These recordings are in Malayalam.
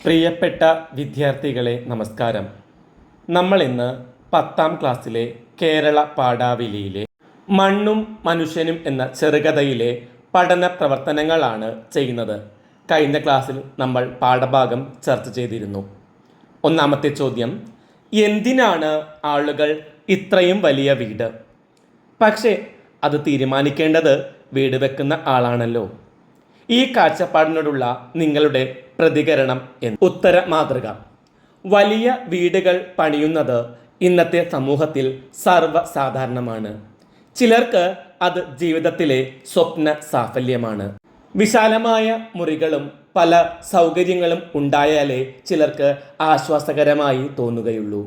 പ്രിയപ്പെട്ട വിദ്യാർത്ഥികളെ നമസ്കാരം. നമ്മൾ ഇന്ന് 10ാം ക്ലാസ്സിലെ കേരള പാഠാവലിയിലെ മണ്ണും മനുഷ്യനും എന്ന ചെറുകഥയിലെ പഠന പ്രവർത്തനങ്ങളാണ് ചെയ്യുന്നത്. കഴിഞ്ഞ ക്ലാസ്സിൽ നമ്മൾ പാഠഭാഗം ചർച്ച ചെയ്തിരുന്നു. ഒന്നാമത്തെ ചോദ്യം, എന്തിനാണ് ആളുകൾ ഇത്രയും വലിയ വീട്? പക്ഷേ അത് തീരുമാനിക്കേണ്ടത് വീട് വെക്കുന്ന ആളാണല്ലോ. ഈ കാഴ്ചപ്പാടിനോടുള്ള നിങ്ങളുടെ പ്രതികരണം എന്ന്. ഉത്തര മാതൃക. വലിയ വീടുകൾ പണിയുന്നത് ഇന്നത്തെ സമൂഹത്തിൽ സർവ്വസാധാരണമാണ്. ചിലർക്ക് അത് ജീവിതത്തിലെ സ്വപ്ന സാഫല്യമാണ്. വിശാലമായ മുറികളും പല സൗകര്യങ്ങളും ഉണ്ടായാലേ ചിലർക്ക് ആശ്വാസകരമായി തോന്നുകയുള്ളൂ.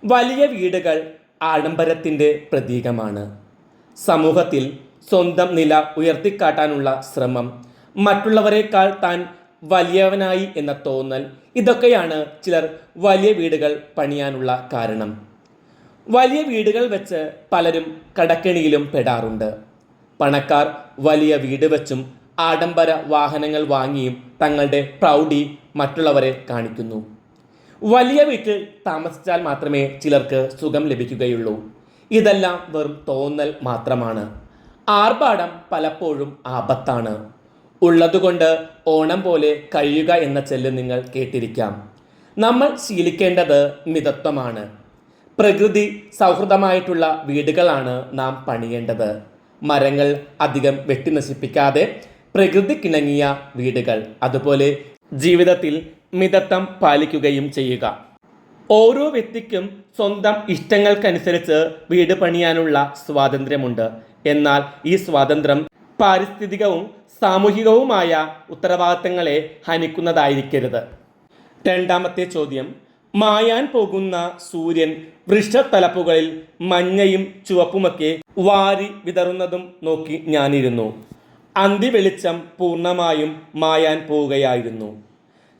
വലിയ വീടുകൾ ആഡംബരത്തിൻ്റെ പ്രതീകമാണ്. സമൂഹത്തിൽ സ്വന്തം നില ഉയർത്തിക്കാട്ടാനുള്ള ശ്രമം, മറ്റുള്ളവരെക്കാൾ താൻ വലിയവനായി എന്ന തോന്നൽ, ഇതൊക്കെയാണ് ചിലർ വലിയ വീടുകൾ പണിയാനുള്ള കാരണം. വലിയ വീടുകൾ വെച്ച് പലരും കടക്കെണിയിലും പെടാറുണ്ട്. പണക്കാർ വലിയ വീട് വെച്ചും ആഡംബര വാഹനങ്ങൾ വാങ്ങിയും തങ്ങളുടെ പ്രൗഢി മറ്റുള്ളവരെ കാണിക്കുന്നു. വലിയ വീട്ടിൽ താമസിച്ചാൽ മാത്രമേ ചിലർക്ക് സുഖം ലഭിക്കുകയുള്ളൂ. ഇതെല്ലാം വെറും തോന്നൽ മാത്രമാണ്. ആർഭാടം പലപ്പോഴും ആപത്താണ്. ഉള്ളതുകൊണ്ട് ഓണം പോലെ കഴിയുക എന്ന ചൊല്ല് നിങ്ങൾ കേട്ടിരിക്കാം. നമ്മൾ ശീലിക്കേണ്ടത് മിതത്വമാണ്. പ്രകൃതി സൗഹൃദമായിട്ടുള്ള വീടുകളാണ് നാം പണിയേണ്ടത്. മരങ്ങൾ അധികം വെട്ടി നശിപ്പിക്കാതെ പ്രകൃതിക്കിണങ്ങിയ വീടുകൾ, അതുപോലെ ജീവിതത്തിൽ മിതത്വം പാലിക്കുകയും ചെയ്യുക. ഓരോ വ്യക്തിക്കും സ്വന്തം ഇഷ്ടങ്ങൾക്കനുസരിച്ച് വീട് പണിയാനുള്ള സ്വാതന്ത്ര്യമുണ്ട്. എന്നാൽ ഈ സ്വാതന്ത്ര്യം പാരിസ്ഥിതികവും സാമൂഹികവുമായ ഉത്തരവാദിത്തങ്ങളെ ഹനിക്കുന്നതായിരിക്കരുത്. രണ്ടാമത്തെ ചോദ്യം, മായാൻ പോകുന്ന സൂര്യൻ വൃക്ഷത്തലപ്പുകളിൽ മഞ്ഞയും ചുവപ്പുമൊക്കെ വാരി വിതറുന്നതും നോക്കി ഞാനിരുന്നു. അന്തിവെളിച്ചം പൂർണ്ണമായും മായാൻ പോവുകയായിരുന്നു.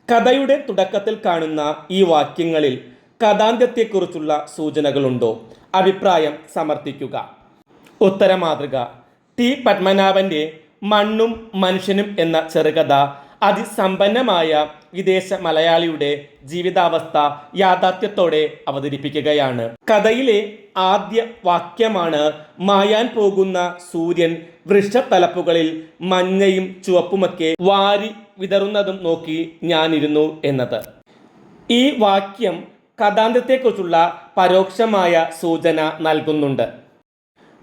കഥയുടെ തുടക്കത്തിൽ കാണുന്ന ഈ വാക്യങ്ങളിൽ കഥാന്ത്യത്തെക്കുറിച്ചുള്ള സൂചനകളുണ്ടോ? അഭിപ്രായം സമർത്ഥിക്കുക. ഉത്തരമാതൃക. ടി പത്മനാഭൻ്റെ മണ്ണും മനുഷ്യനും എന്ന ചെറുകഥ അതിസമ്പന്നമായ വിദേശ മലയാളിയുടെ ജീവിതാവസ്ഥ യാഥാർത്ഥ്യത്തോടെ അവതരിപ്പിക്കുകയാണ്. കഥയിലെ ആദ്യ വാക്യമാണ് മായാൻ പോകുന്ന സൂര്യൻ വൃക്ഷത്തലപ്പുകളിൽ മഞ്ഞയും ചുവപ്പുമൊക്കെ വാരി വിതറുന്നതും നോക്കി ഞാനിരുന്നു എന്നത്. ഈ വാക്യം കഥാന്ത്യത്തെക്കുറിച്ചുള്ള പരോക്ഷമായ സൂചന നൽകുന്നുണ്ട്.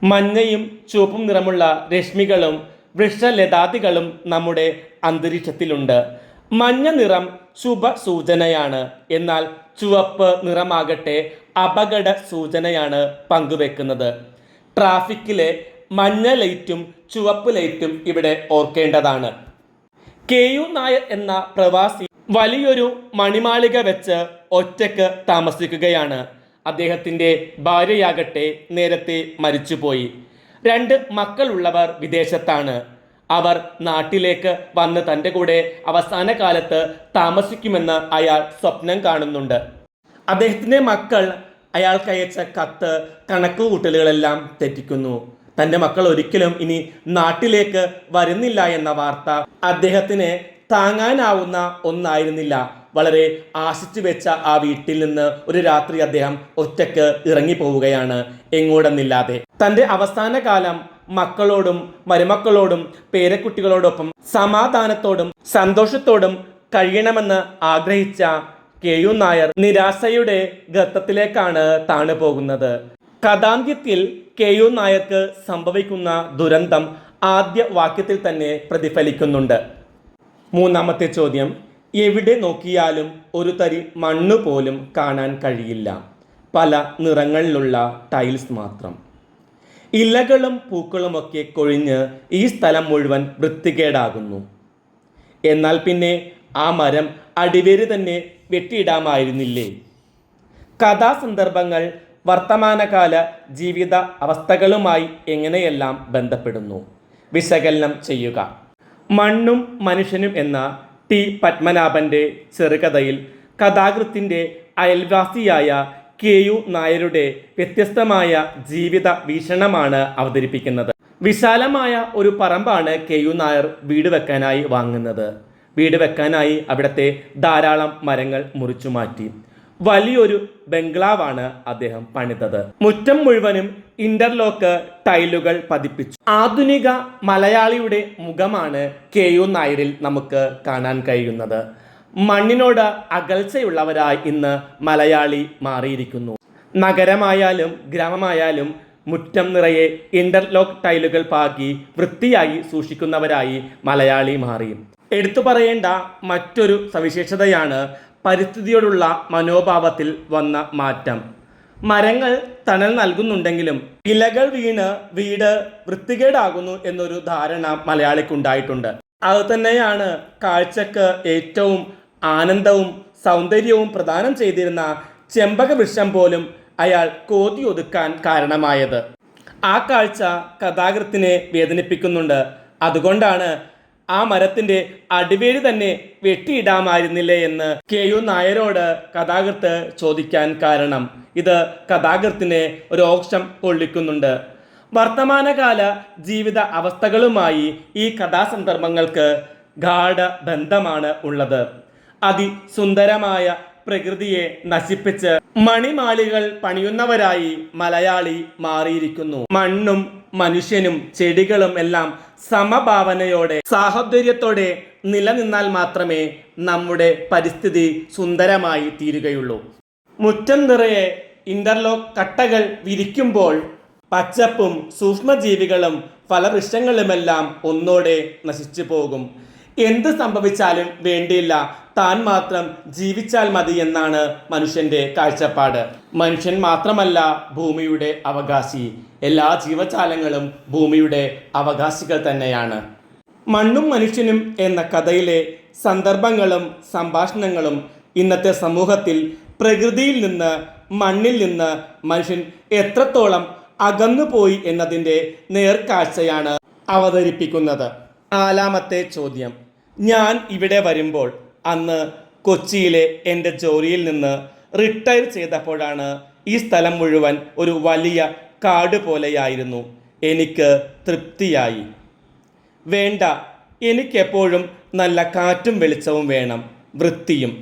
മഞ്ഞയും ചുവപ്പും നിറമുള്ള രശ്മികളും വൃക്ഷലതാദികളും നമ്മുടെ അന്തരീക്ഷത്തിലുണ്ട്. മഞ്ഞ നിറം ശുഭ സൂചനയാണ്. എന്നാൽ ചുവപ്പ് നിറമാകട്ടെ അപകട സൂചനയാണ് പങ്കുവെക്കുന്നത്. ട്രാഫിക്കിലെ മഞ്ഞ ലൈറ്റും ചുവപ്പ് ലൈറ്റും ഇവിടെ ഓർക്കേണ്ടതാണ്. കെ.യു. നായർ എന്ന പ്രവാസി വലിയൊരു മണിമാളിക വെച്ച് ഒറ്റയ്ക്ക് താമസിക്കുകയാണ്. അദ്ദേഹത്തിൻ്റെ ഭാര്യയാകട്ടെ നേരത്തെ മരിച്ചുപോയി. 2 മക്കളുള്ളവർ വിദേശത്താണ്. അവർ നാട്ടിലേക്ക് വന്ന് തൻ്റെ കൂടെ അവസാന കാലത്ത് താമസിക്കുമെന്ന് അയാൾ സ്വപ്നം കാണുന്നുണ്ട്. അദ്ദേഹത്തിൻ്റെ മക്കൾ അയാൾക്കയച്ച കത്ത് കണക്കുകൂട്ടലുകളെല്ലാം തെറ്റിക്കുന്നു. തൻ്റെ മക്കൾ ഒരിക്കലും ഇനി നാട്ടിലേക്ക് വരുന്നില്ല എന്ന വാർത്ത അദ്ദേഹത്തിന് താങ്ങാനാവുന്ന ഒന്നായിരുന്നില്ല. വളരെ ആശിച്ചു വെച്ച ആ വീട്ടിൽ നിന്ന് ഒരു രാത്രി അദ്ദേഹം ഒറ്റയ്ക്ക് ഇറങ്ങിപ്പോവുകയാണ്, എങ്ങോട്ടെന്നില്ലാതെ. തൻ്റെ അവസാന കാലം മക്കളോടും മരുമക്കളോടും പേരക്കുട്ടികളോടൊപ്പം സമാധാനത്തോടും സന്തോഷത്തോടും കഴിയണമെന്ന് ആഗ്രഹിച്ച കെ.യു. നായർ നിരാശയുടെ ഗർത്തത്തിലേക്കാണ് താണു പോകുന്നത്. കഥാന്ത്യത്തിൽ കെ.യു. നായർക്ക് സംഭവിക്കുന്ന ദുരന്തം ആദ്യ വാക്യത്തിൽ തന്നെ പ്രതിഫലിക്കുന്നുണ്ട്. മൂന്നാമത്തെ ചോദ്യം, എവിടെ നോക്കിയാലും ഒരു തരി മണ്ണ് പോലും കാണാൻ കഴിയില്ല. പല നിറങ്ങളിലുള്ള ടൈൽസ് മാത്രം. ഇലകളും പൂക്കളുമൊക്കെ കൊഴിഞ്ഞ് ഈ സ്ഥലം മുഴുവൻ വൃത്തികേടാകുന്നു. എന്നാൽ പിന്നെ ആ മരം അടിവേര് തന്നെ വെട്ടിയിടാമായിരുന്നില്ലേ? കഥാസന്ദർഭങ്ങൾ വർത്തമാനകാല ജീവിത അവസ്ഥകളുമായി എങ്ങനെയെല്ലാം ബന്ധപ്പെടുന്നു? വിശകലനം ചെയ്യുക. മണ്ണും മനുഷ്യനും എന്ന ടി പത്മനാഭൻ്റെ ചെറുകഥയിൽ കഥാകൃത്തിൻ്റെ അയൽവാസിയായ കെ.യു. നായരുടെ വ്യത്യസ്തമായ ജീവിത വീക്ഷണമാണ് അവതരിപ്പിക്കുന്നത്. വിശാലമായ ഒരു പറമ്പാണ് കെ.യു. നായർ വീട് വെക്കാനായി വാങ്ങുന്നത്. വീട് വെക്കാനായി അവിടുത്തെ ധാരാളം മരങ്ങൾ മുറിച്ചു മാറ്റി. വലിയൊരു ബംഗ്ലാവാണ് അദ്ദേഹം പണിതത്. മുറ്റം മുഴുവനും ഇന്റർലോക്ക് ടൈലുകൾ പതിപ്പിച്ചു. ആധുനിക മലയാളിയുടെ മുഖമാണ് KU നായരിൽ നമുക്ക് കാണാൻ കഴിയുന്നത്. മണ്ണിനോട് അകൽച്ചയുള്ളവരായി ഇന്ന് മലയാളി മാറിയിരിക്കുന്നു. നഗരമായാലും ഗ്രാമമായാലും മുറ്റം നിറയെ ഇന്റർലോക്ക് ടൈലുകൾ പാകി വൃത്തിയായി സൂക്ഷിക്കുന്നവരായി മലയാളി മാറി. എടുത്തു പറയേണ്ട മറ്റൊരു സവിശേഷതയാണ് പരിസ്ഥിതിയോടുള്ള മനോഭാവത്തിൽ വന്ന മാറ്റം. മരങ്ങൾ തണൽ നൽകുന്നുണ്ടെങ്കിലും ഇലകൾ വീണ് വീട് വൃത്തികേടാകുന്നു എന്നൊരു ധാരണ മലയാളിക്കുണ്ടായിട്ടുണ്ട്. അതുതന്നെയാണ് കാഴ്ചക്ക് ഏറ്റവും ആനന്ദവും സൗന്ദര്യവും പ്രദാനം ചെയ്തിരുന്ന ചെമ്പക വൃക്ഷം പോലും അയാൾ കോതിയൊതുക്കാൻ കാരണമായത്. ആ കാഴ്ച കഥാകൃത്തിനെ വേദനിപ്പിക്കുന്നുണ്ട്. അതുകൊണ്ടാണ് ആ മരത്തിന്റെ അടിവേര് തന്നെ വെട്ടിയിടാമായിരുന്നില്ലേ എന്ന് KU നായരോട് കഥാകൃത്ത് ചോദിക്കാൻ കാരണം. ഇത് കഥാകൃത്തിനെ രോക്ഷം കൊള്ളിക്കുന്നുണ്ട്. വർത്തമാനകാല ജീവിത അവസ്ഥകളുമായി ഈ കഥാസന്ദർഭങ്ങൾക്ക് ഗാഢ ബന്ധമാണ് ഉള്ളത്. അതിസുന്ദരമായ പ്രകൃതിയെ നശിപ്പിച്ച് മണിമാളികൾ പണിയുന്നവരായി മലയാളി മാറിയിരിക്കുന്നു. മണ്ണും മനുഷ്യനും ചെടികളും എല്ലാം സമഭാവനയോടെ സാഹോദര്യത്തോടെ നിലനിന്നാൽ മാത്രമേ നമ്മുടെ പരിസ്ഥിതി സുന്ദരമായി തീരുകയുള്ളൂ. മുറ്റം നിറയെ ഇന്റർലോക്ക് കട്ടകൾ വിരിക്കുമ്പോൾ പച്ചപ്പും സൂക്ഷ്മജീവികളും ഫലവൃക്ഷങ്ങളുമെല്ലാം ഒന്നോടെ നശിച്ചു പോകും. എന്ത് സംഭവിച്ചാലും വേണ്ടിയില്ല, താൻ മാത്രം ജീവിച്ചാൽ മതി എന്നാണ് മനുഷ്യന്റെ കാഴ്ചപ്പാട്. മനുഷ്യൻ മാത്രമല്ല ഭൂമിയുടെ അവകാശി. എല്ലാ ജീവജാലങ്ങളും ഭൂമിയുടെ അവകാശികൾ തന്നെയാണ്. മണ്ണും മനുഷ്യനും എന്ന കഥയിലെ സന്ദർഭങ്ങളും സംഭാഷണങ്ങളും ഇന്നത്തെ സമൂഹത്തിൽ പ്രകൃതിയിൽ നിന്ന് മണ്ണിൽ നിന്ന് മനുഷ്യൻ എത്രത്തോളം അകന്നുപോയി എന്നതിൻ്റെ നേർക്കാഴ്ചയാണ് അവതരിപ്പിക്കുന്നത്. 4-ാമത്തെ ചോദ്യം. ഞാൻ ഇവിടെ വരുമ്പോൾ അന്ന് കൊച്ചിയിലെ എൻ്റെ ജോലിയിൽ നിന്ന് റിട്ടയർ ചെയ്തപ്പോഴാണ് ഈ സ്ഥലം മുഴുവൻ ഒരു വലിയ കാട് പോലെയായിരുന്നു. എനിക്ക് തൃപ്തിയായി. വേണ്ട, എനിക്കെപ്പോഴും നല്ല കാറ്റും വെളിച്ചവും വേണം, വൃത്തിയും.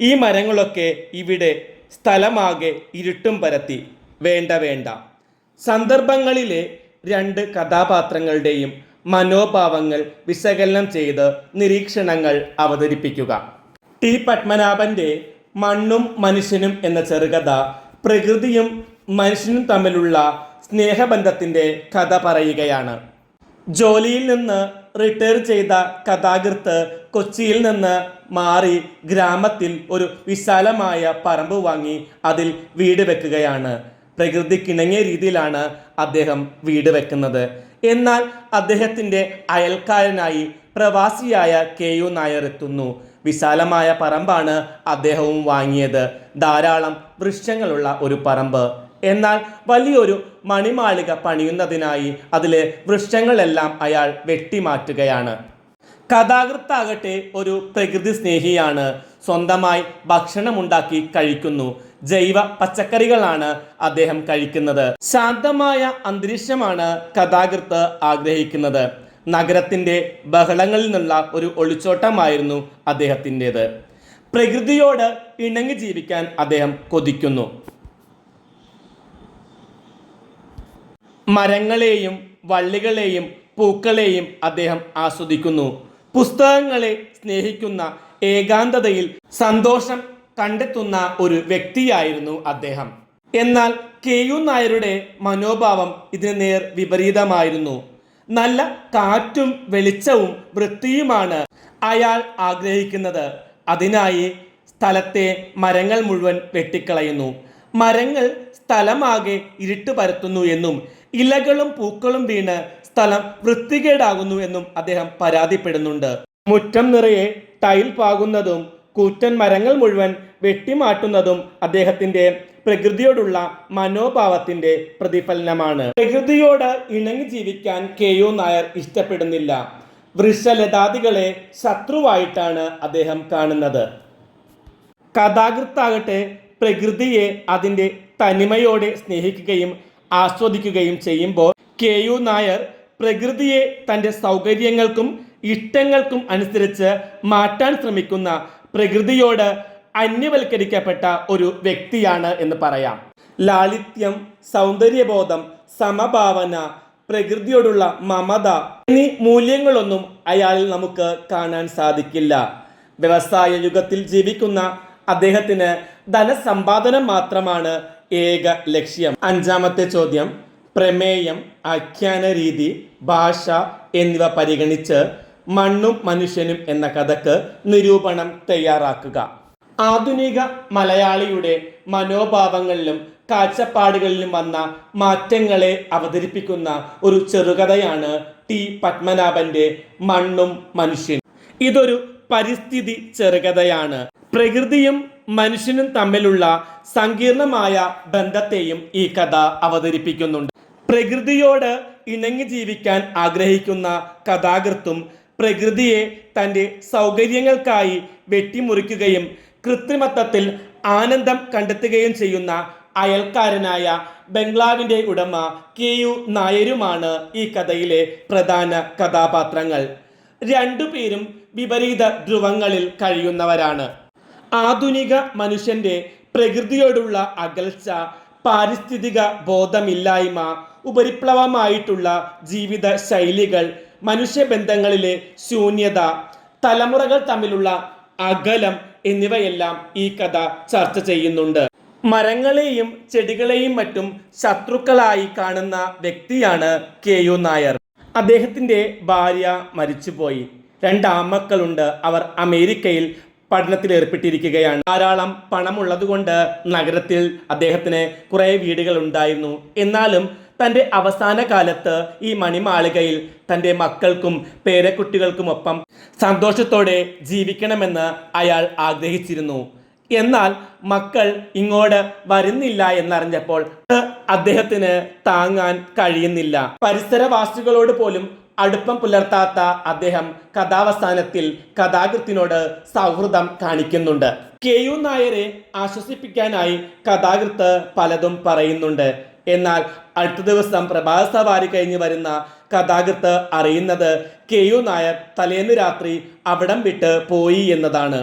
ഈ മരങ്ങളൊക്കെ ഇവിടെ സ്ഥലമാകെ ഇരുട്ടും പരത്തി. വേണ്ട വേണ്ട. സന്ദർഭങ്ങളിലെ 2 കഥാപാത്രങ്ങളുടെയും മനോഭാവങ്ങൾ വിശകലനം ചെയ്ത് നിരീക്ഷണങ്ങൾ അവതരിപ്പിക്കുക. ടി പത്മനാഭന്റെ മണ്ണും മനുഷ്യനും എന്ന ചെറുകഥ പ്രകൃതിയും മനുഷ്യനും തമ്മിലുള്ള സ്നേഹബന്ധത്തിൻ്റെ കഥ പറയുകയാണ്. ജോലിയിൽ നിന്ന് റിട്ടയർ ചെയ്ത കഥാകൃത്ത് കൊച്ചിയിൽ നിന്ന് മാറി ഗ്രാമത്തിൽ ഒരു വിശാലമായ പറമ്പ് വാങ്ങി അതിൽ വീട് വെക്കുകയാണ്. പ്രകൃതിക്കിണങ്ങിയ രീതിയിലാണ് അദ്ദേഹം വീട് വെക്കുന്നത്. എന്നാൽ അദ്ദേഹത്തിൻ്റെ അയൽക്കാരനായി പ്രവാസിയായ KU നായർ എത്തുന്നു. വിശാലമായ പറമ്പാണ് അദ്ദേഹവും വാങ്ങിയത്. ധാരാളം വൃക്ഷങ്ങളുള്ള ഒരു പറമ്പ്. എന്നാൽ വലിയൊരു മണിമാളിക പണിയുന്നതിനായി അതിലെ വൃക്ഷങ്ങളെല്ലാം അയാൾ വെട്ടിമാറ്റുകയാണ്. കഥാകൃത്താകട്ടെ ഒരു പ്രകൃതി സ്നേഹിയാണ്. സ്വന്തമായി ഭക്ഷണമുണ്ടാക്കി കഴിക്കുന്നു. ജൈവ പച്ചക്കറികളാണ് അദ്ദേഹം കഴിക്കുന്നത്. ശാന്തമായ അന്തരീക്ഷമാണ് കഥാകൃത്ത് ആഗ്രഹിക്കുന്നത്. നഗരത്തിൻ്റെ ബഹളങ്ങളിൽ നിന്നുള്ള ഒരു ഒളിച്ചോട്ടമായിരുന്നു അദ്ദേഹത്തിൻ്റെത്. പ്രകൃതിയോട് ഇണങ്ങി ജീവിക്കാൻ അദ്ദേഹം കൊതിക്കുന്നു. മരങ്ങളെയും വള്ളികളെയും പൂക്കളെയും അദ്ദേഹം ആസ്വദിക്കുന്നു. പുസ്തകങ്ങളെ സ്നേഹിക്കുന്ന ഏകാന്തതയിൽ സന്തോഷം കണ്ടെത്തുന്ന ഒരു വ്യക്തിയായിരുന്നു അദ്ദേഹം. എന്നാൽ KU നായരുടെ മനോഭാവം ഇതിന് നേർ വിപരീതമായിരുന്നു. നല്ല കാറ്റും വെളിച്ചവും വൃത്തിയുമാണ് അയാൾ ആഗ്രഹിക്കുന്നത്. അതിനായി സ്ഥലത്തെ മരങ്ങൾ മുഴുവൻ വെട്ടിക്കളയുന്നു. മരങ്ങൾ സ്ഥലമാകെ ഇരുട്ട് പരത്തുന്നു എന്നും ഇലകളും പൂക്കളും വീണ് സ്ഥലം വൃത്തികേടാകുന്നു എന്നും അദ്ദേഹം പരാതിപ്പെടുന്നുണ്ട്. മുറ്റം നിറയെ ടൈൽ പാകുന്നതും കൂറ്റൻ മരങ്ങൾ മുഴുവൻ വെട്ടിമാറ്റുന്നതും അദ്ദേഹത്തിൻ്റെ പ്രകൃതിയോടുള്ള മനോഭാവത്തിൻ്റെ പ്രതിഫലനമാണ്. പ്രകൃതിയോട് ഇണങ്ങി ജീവിക്കാൻ KU നായർ ഇഷ്ടപ്പെടുന്നില്ല. വൃക്ഷലതാദികളെ ശത്രുവായിട്ടാണ് അദ്ദേഹം കാണുന്നത്. കഥാകൃത്താകട്ടെ പ്രകൃതിയെ അതിൻ്റെ തനിമയോടെ സ്നേഹിക്കുകയും ആസ്വദിക്കുകയും ചെയ്യുമ്പോൾ KU നായർ പ്രകൃതിയെ തൻ്റെ സൗകര്യങ്ങൾക്കും ഇഷ്ടങ്ങൾക്കും അനുസരിച്ച് മാറ്റാൻ ശ്രമിക്കുന്ന പ്രകൃതിയോട് അന്യവൽക്കരിക്കപ്പെട്ട ഒരു വ്യക്തിയാണ് എന്ന് പറയാം. ലാളിത്യം, സൗന്ദര്യബോധം, സമഭാവന, പ്രകൃതിയോടുള്ള മമത എന്നീ മൂല്യങ്ങളൊന്നും അയാളിൽ നമുക്ക് കാണാൻ സാധിക്കില്ല. വ്യവസായ യുഗത്തിൽ ജീവിക്കുന്ന അദ്ദേഹത്തിന് ധനസമ്പാദനം മാത്രമാണ് ഏക ലക്ഷ്യം. അഞ്ചാമത്തെ ചോദ്യം, പ്രമേയം, ആഖ്യാന രീതി, ഭാഷ എന്നിവ പരിഗണിച്ച് മണ്ണും മനുഷ്യനും എന്ന കഥക്ക് നിരൂപണം തയ്യാറാക്കുക. ആധുനിക മലയാളിയുടെ മനോഭാവങ്ങളിലും കാഴ്ചപ്പാടുകളിലും വന്ന മാറ്റങ്ങളെ അവതരിപ്പിക്കുന്ന ഒരു ചെറുകഥയാണ് ടി പത്മനാഭന്റെ മണ്ണും മനുഷ്യനും. ഇതൊരു പരിസ്ഥിതി ചെറുകഥയാണ്. പ്രകൃതിയും മനുഷ്യനും തമ്മിലുള്ള സങ്കീർണമായ ബന്ധത്തെയും ഈ കഥ അവതരിപ്പിക്കുന്നുണ്ട്. പ്രകൃതിയോട് ഇണങ്ങി ജീവിക്കാൻ ആഗ്രഹിക്കുന്ന കഥാകൃത്തും പ്രകൃതിയെ തൻ്റെ സൗകര്യങ്ങൾക്കായി വെട്ടിമുറിക്കുകയും കൃത്രിമത്വത്തിൽ ആനന്ദം കണ്ടെത്തുകയും ചെയ്യുന്ന അയൽക്കാരനായ ബംഗ്ലാവിൻ്റെ ഉടമ KU നായരുമാണ് ഈ കഥയിലെ പ്രധാന കഥാപാത്രങ്ങൾ. രണ്ടുപേരും വിപരീത ധ്രുവങ്ങളിൽ കഴിയുന്നവരാണ്. ആധുനിക മനുഷ്യന്റെ പ്രകൃതിയോടുള്ള അകൽച്ച, പാരിസ്ഥിതിക ബോധമില്ലായ്മ, ഉപരിപ്ലവമായിട്ടുള്ള ജീവിത ശൈലികൾ, മനുഷ്യബന്ധങ്ങളിലെ ശൂന്യത, തലമുറകൾ തമ്മിലുള്ള അകലം എന്നിവയെല്ലാം ഈ കഥ ചർച്ച ചെയ്യുന്നുണ്ട്. മരങ്ങളെയും ചെടികളെയും മറ്റും ശത്രുക്കളായി കാണുന്ന വ്യക്തിയാണ് KU നായർ. അദ്ദേഹത്തിൻ്റെ ഭാര്യ മരിച്ചുപോയി. 2 ആൺമക്കളുണ്ട്. അവർ അമേരിക്കയിൽ പഠനത്തിൽ ഏർപ്പെട്ടിരിക്കുകയാണ്. ധാരാളം പണമുള്ളതുകൊണ്ട് നഗരത്തിൽ അദ്ദേഹത്തിന് കുറേ വീടുകൾ ഉണ്ടായിരുന്നു. എന്നാലും തൻ്റെ അവസാന കാലത്ത് ഈ മണിമാളികയിൽ തൻ്റെ മക്കൾക്കും പേരക്കുട്ടികൾക്കുമൊപ്പം സന്തോഷത്തോടെ ജീവിക്കണമെന്ന് അയാൾ ആഗ്രഹിച്ചിരുന്നു. എന്നാൽ മക്കൾ ഇങ്ങോട്ട് വരുന്നില്ല എന്നറിഞ്ഞപ്പോൾ അദ്ദേഹത്തിന് താങ്ങാൻ കഴിയുന്നില്ല. പരിസരവാസികളോട് പോലും അടുപ്പം പുലർത്താത്ത അദ്ദേഹം കഥാവസാനത്തിൽ കഥാകൃത്തിനോട് സൗഹൃദം കാണിക്കുന്നുണ്ട്. KU നായരെ ആശ്വസിപ്പിക്കാനായി കഥാകൃത്ത് പലതും പറയുന്നുണ്ട്. എന്നാൽ അടുത്ത ദിവസം പ്രഭാത സവാരി കഴിഞ്ഞ് വരുന്ന കഥാകൃത്ത് അറിയുന്നത് KU നായർ തലേന്ന് രാത്രി അവിടം വിട്ട് പോയി എന്നതാണ്.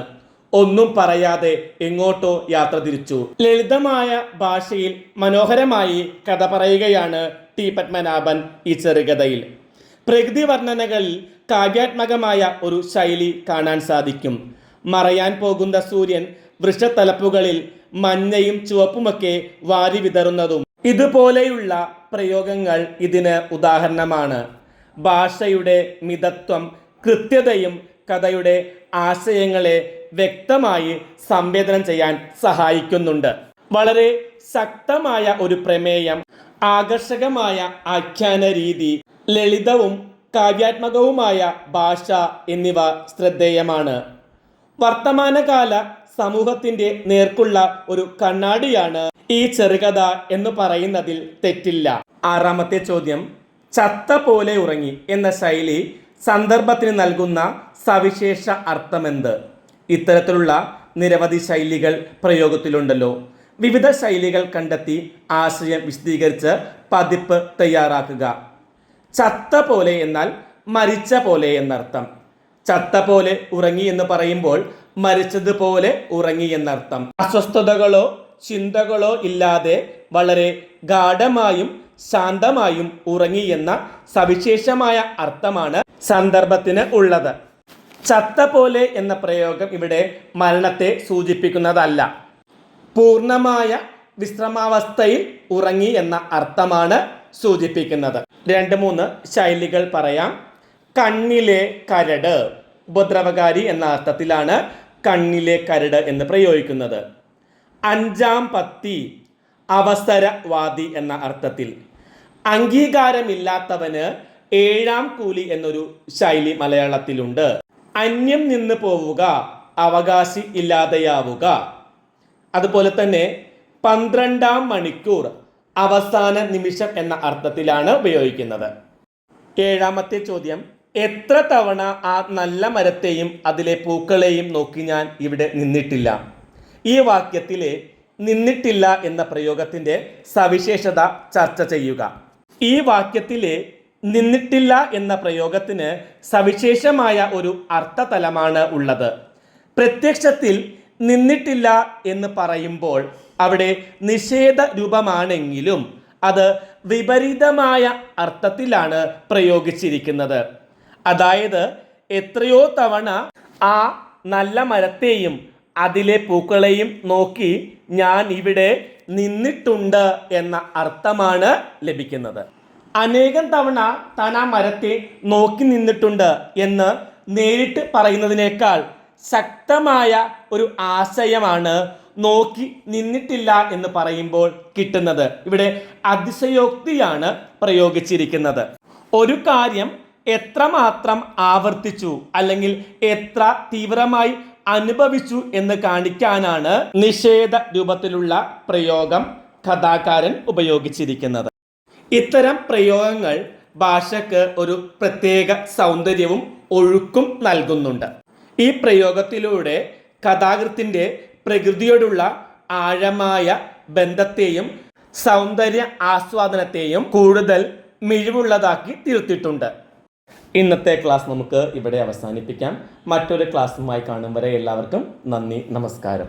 ഒന്നും പറയാതെ എങ്ങോട്ടോ യാത്ര തിരിച്ചു. ലളിതമായ ഭാഷയിൽ മനോഹരമായി കഥ പറയുകയാണ് ടി പത്മനാഭൻ ഈ ചെറുകഥയിൽ. പ്രകൃതി വർണ്ണനകളിൽ കാവ്യാത്മകമായ ഒരു ശൈലി കാണാൻ സാധിക്കും. മറയാൻ പോകുന്ന സൂര്യൻ വൃക്ഷത്തലപ്പുകളിൽ മഞ്ഞയും ചുവപ്പുമൊക്കെ വാരി വിതറുന്നതും ഇതുപോലെയുള്ള പ്രയോഗങ്ങൾ ഇതിന് ഉദാഹരണമാണ്. ഭാഷയുടെ മിതത്വം, കൃത്യതയും കഥയുടെ ആശയങ്ങളെ വ്യക്തമായി സംവേദനം ചെയ്യാൻ സഹായിക്കുന്നുണ്ട്. വളരെ ശക്തമായ ഒരു പ്രമേയം, ആകർഷകമായ ആഖ്യാന രീതി, ലളിതവും കാവ്യാത്മകവുമായ ഭാഷ എന്നിവ ശ്രദ്ധേയമാണ്. വർത്തമാനകാല സമൂഹത്തിൻ്റെ നേർക്കുള്ള ഒരു കണ്ണാടിയാണ് ഈ ചെറുകഥ എന്ന് പറയുന്നതിൽ തെറ്റില്ല. ആറാമത്തെ ചോദ്യം, ചത്ത പോലെ ഉറങ്ങി എന്ന ശൈലി സന്ദർഭത്തിന് നൽകുന്ന സവിശേഷ അർത്ഥമെന്ത്? ഇത്തരത്തിലുള്ള നിരവധി ശൈലികൾ പ്രയോഗത്തിലുണ്ടല്ലോ. വിവിധ ശൈലികൾ കണ്ടെത്തി ആശയം വിശദീകരിച്ച് പതിപ്പ് തയ്യാറാക്കുക. ചത്ത പോലെ എന്നാൽ മരിച്ച പോലെ എന്നർത്ഥം. ചത്ത പോലെ ഉറങ്ങി എന്ന് പറയുമ്പോൾ മരിച്ചതുപോലെ ഉറങ്ങി എന്നർത്ഥം. അസ്വസ്ഥതകളോ ചിന്തകളോ ഇല്ലാതെ വളരെ ഗാഢമായും ശാന്തമായും ഉറങ്ങി എന്ന സവിശേഷമായ അർത്ഥമാണ് സന്ദർഭത്തിന് ഉള്ളത്. ചത്ത പോലെ എന്ന പ്രയോഗം ഇവിടെ മരണത്തെ സൂചിപ്പിക്കുന്നതല്ല. പൂർണ്ണമായ വിശ്രമാവസ്ഥയിൽ ഉറങ്ങി എന്ന അർത്ഥമാണ് സൂചിപ്പിക്കുന്നത്. 2-3 ശൈലികൾ പറയാം. കണ്ണിലെ കരട്, ഉപദ്രവകാരി എന്ന അർത്ഥത്തിലാണ് കണ്ണിലെ കരട് എന്ന് പ്രയോഗിക്കുന്നത്. 5-ാം പത്തി, അവസരവാദി എന്ന അർത്ഥത്തിൽ. അംഗീകാരമില്ലാത്തവന് 7-ാം കൂലി എന്നൊരു ശൈലി മലയാളത്തിലുണ്ട്. അന്യം നിന്ന് പോവുക, അവകാശി ഇല്ലാതെയാവുക. അതുപോലെ തന്നെ 12-ാം മണിക്കൂർ, അവസാന നിമിഷം എന്ന അർത്ഥത്തിലാണ് ഉപയോഗിക്കുന്നത്. 7-ാമത്തെ ചോദ്യം, എത്ര തവണ ആ നല്ല മരത്തെയും അതിലെ പൂക്കളെയും നോക്കി ഞാൻ ഇവിടെ നിന്നിട്ടില്ല. ഈ വാക്യത്തിലെ നിന്നിട്ടില്ല എന്ന പ്രയോഗത്തിൻ്റെ സവിശേഷത ചർച്ച ചെയ്യുക. ഈ വാക്യത്തിലെ നിന്നിട്ടില്ല എന്ന പ്രയോഗത്തിന് സവിശേഷമായ ഒരു അർത്ഥതലമാണ് ഉള്ളത്. പ്രത്യക്ഷത്തിൽ നിന്നിട്ടില്ല എന്ന് പറയുമ്പോൾ അവിടെ നിഷേധ രൂപമാണെങ്കിലും അത് വിപരീതമായ അർത്ഥത്തിലാണ് പ്രയോഗിച്ചിരിക്കുന്നത്. അതായത് എത്രയോ തവണ ആ നല്ല മരത്തെയും അതിലെ പൂക്കളെയും നോക്കി ഞാൻ ഇവിടെ നിന്നിട്ടുണ്ട് എന്ന അർത്ഥമാണ് ലഭിക്കുന്നത്. അനേകം തവണ താൻ ആ മരത്തെ നോക്കി നിന്നിട്ടുണ്ട് എന്ന് നേരിട്ട് പറയുന്നതിനേക്കാൾ ശക്തമായ ഒരു ആശയമാണ് നോക്കി നിന്നിട്ടില്ല എന്ന് പറയുമ്പോൾ കിട്ടുന്നത്. ഇവിടെ അതിശയോക്തിയാണ് പ്രയോഗിച്ചിരിക്കുന്നത്. ഒരു കാര്യം എത്രമാത്രം ആവർത്തിച്ചു അല്ലെങ്കിൽ എത്ര തീവ്രമായി അനുഭവിച്ചു എന്ന് കാണിക്കാനാണ് നിഷേധ രൂപത്തിലുള്ള പ്രയോഗം കഥാകാരൻ ഉപയോഗിച്ചിരിക്കുന്നത്. ഇത്തരം പ്രയോഗങ്ങൾ ഭാഷയ്ക്ക് ഒരു പ്രത്യേക സൗന്ദര്യവും ഒഴുക്കും നൽകുന്നുണ്ട്. ഈ പ്രയോഗത്തിലൂടെ കഥാകൃത്തിന്റെ പ്രകൃതിയോടുള്ള ആഴമായ ബന്ധത്തെയും സൗന്ദര്യ ആസ്വാദനത്തെയും കൂടുതൽ മിഴിവുള്ളതാക്കി തീർത്തിട്ടുണ്ട്. ഇന്നത്തെ ക്ലാസ് നമുക്ക് ഇവിടെ അവസാനിപ്പിക്കാം. മറ്റൊരു ക്ലാസ്സുമായി കാണും വരെ എല്ലാവർക്കും നന്ദി, നമസ്കാരം.